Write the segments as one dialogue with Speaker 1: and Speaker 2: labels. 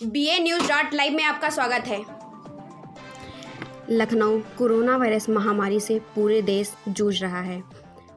Speaker 1: BA News.live में आपका स्वागत है। लखनऊ कोरोना वायरस महामारी से पूरे देश जूझ रहा है।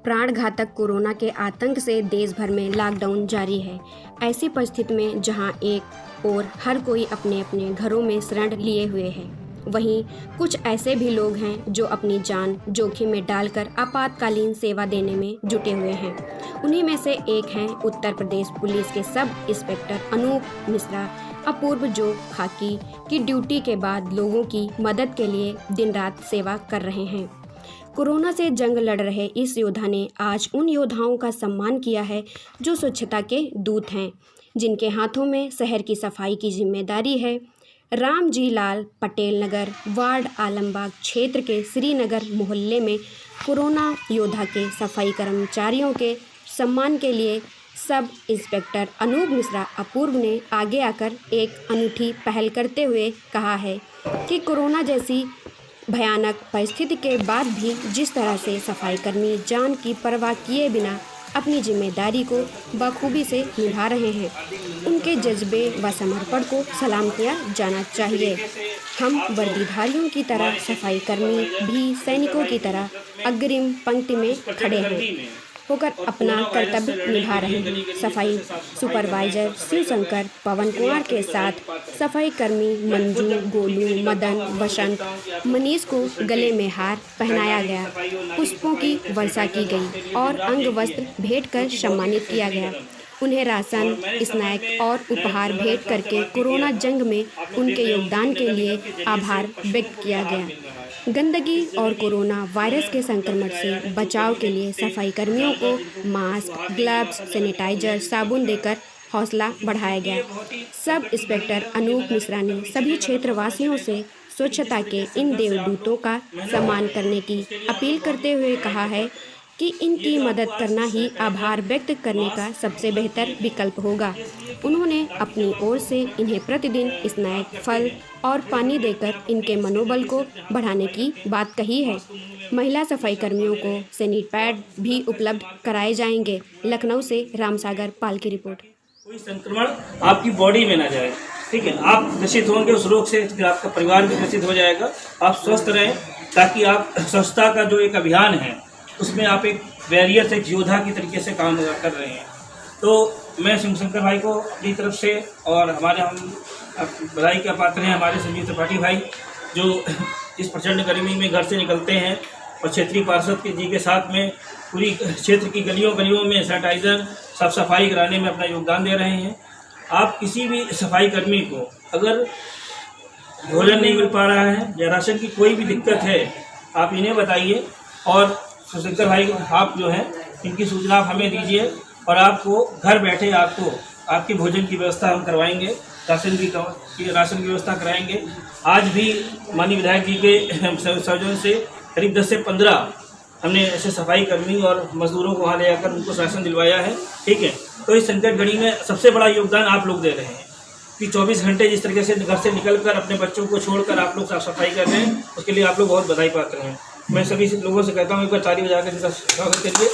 Speaker 1: प्राण घातक कोरोना के आतंक से देश भर में लॉकडाउन जारी है। ऐसी परिस्थिति में जहां एक ओर हर कोई अपने अपने घरों में शरण लिए हुए है, वहीं कुछ ऐसे भी लोग हैं जो अपनी जान जोखिम में डालकर आपातकालीन सेवा देने में जुटे हुए हैं। उन्हीं में से एक हैं उत्तर प्रदेश पुलिस के सब इंस्पेक्टर अनूप मिश्रा। अपूर्व जो खाकी की ड्यूटी के बाद लोगों की मदद के लिए दिन रात सेवा कर रहे हैं। कोरोना से जंग लड़ रहे इस योद्धा ने आज उन योद्धाओं का सम्मान किया है जो स्वच्छता के दूत हैं, जिनके हाथों में शहर की सफाई की जिम्मेदारी है। रामजी लाल पटेल नगर वार्ड आलमबाग क्षेत्र के श्रीनगर मोहल्ले में कोरोना योद्धा के सफाई कर्मचारियों के सम्मान के लिए सब इंस्पेक्टर अनूप मिश्रा अपूर्व ने आगे आकर एक अनूठी पहल करते हुए कहा है कि कोरोना जैसी भयानक परिस्थिति के बाद भी जिस तरह से सफाई कर्मी जान की परवाह किए बिना अपनी जिम्मेदारी को बखूबी से निभा रहे हैं, उनके जज्बे व समर्पण को सलाम किया जाना चाहिए। हम वर्दीधारियों की तरह सफाई कर्मी भी सैनिकों की तरह अग्रिम पंक्ति में खड़े होकर अपना कर्तव्य निभा रहे हैं। सफाई सुपरवाइजर शिवशंकर पवन कुमार के साथ सफाई कर्मी मंजू, गोलू, मदन, बसंत, मनीष को गले में हार पहनाया गया, पुष्पों की वर्षा की गई और अंग वस्त्र भेंट कर सम्मानित किया गया। उन्हें राशन, स्नैक और उपहार भेंट करके कोरोना जंग में उनके योगदान के लिए आभार व्यक्त किया गया। गंदगी और कोरोना वायरस के संक्रमण से बचाव के लिए सफाई कर्मियों को मास्क, ग्लव्स, सैनिटाइजर, साबुन देकर हौसला बढ़ाया गया। सब इंस्पेक्टर अनूप मिश्रा ने सभी क्षेत्रवासियों से स्वच्छता के इन देवदूतों का सम्मान करने की अपील करते हुए कहा है कि इनकी मदद करना ही आभार व्यक्त करने का सबसे बेहतर विकल्प होगा। उन्होंने अपनी ओर से इन्हें प्रतिदिन स्नैक, फल और पानी देकर इनके मनोबल को बढ़ाने की बात कही है। महिला सफाई कर्मियों को सैनिट पैड भी उपलब्ध कराए जाएंगे। लखनऊ से रामसागर पाल की रिपोर्ट।
Speaker 2: कोई संक्रमण आपकी बॉडी में ना जाए, ठीक है। आप ग्रसित होंगे उस रोग से, आपका परिवार भी ग्रसित हो जाएगा। आप स्वस्थ रहें ताकि आप स्वच्छता का जो एक अभियान है उसमें आप एक बैरियर से योद्धा की तरीके से काम कर रहे हैं। तो मैं शिवशंकर भाई को अपनी तरफ से और हमारे हम बधाई का पात्र हैं हमारे संजीव त्रिपाठी भाई, जो इस प्रचंड गर्मी में घर से निकलते हैं और क्षेत्रीय पार्षद जी के साथ में पूरी क्षेत्र की गलियों में सैनिटाइज़र, साफ सफाई कराने में अपना योगदान दे रहे हैं। आप किसी भी सफाई कर्मी को अगर भोजन नहीं मिल पा रहा है या राशन की कोई भी दिक्कत है, आप इन्हें बताइए और शिवशंकर भाई आप जो है इनकी सूचना आप हमें दीजिए और आपको घर बैठे आपकी भोजन की व्यवस्था हम करवाएंगे, राशन की व्यवस्था कराएंगे। आज भी माननीय विधायक जी के सहयोग से करीब 10 से 15 हमने ऐसे सफाई कर्मी और मजदूरों को वहाँ ले जाकर उनको राशन दिलवाया है, ठीक है। तो इस संकट घड़ी में सबसे बड़ा योगदान आप लोग दे रहे हैं कि 24 घंटे जिस तरीके से घर से निकलकर अपने बच्चों को छोड़कर आप लोग साफ सफाई कर रहे हैं, उसके लिए आप लोग बहुत बधाई पात्र हैं। मैं सभी लोगों से कहता हूँ एक बार ताली बजा कर इनका स्वागत करिए।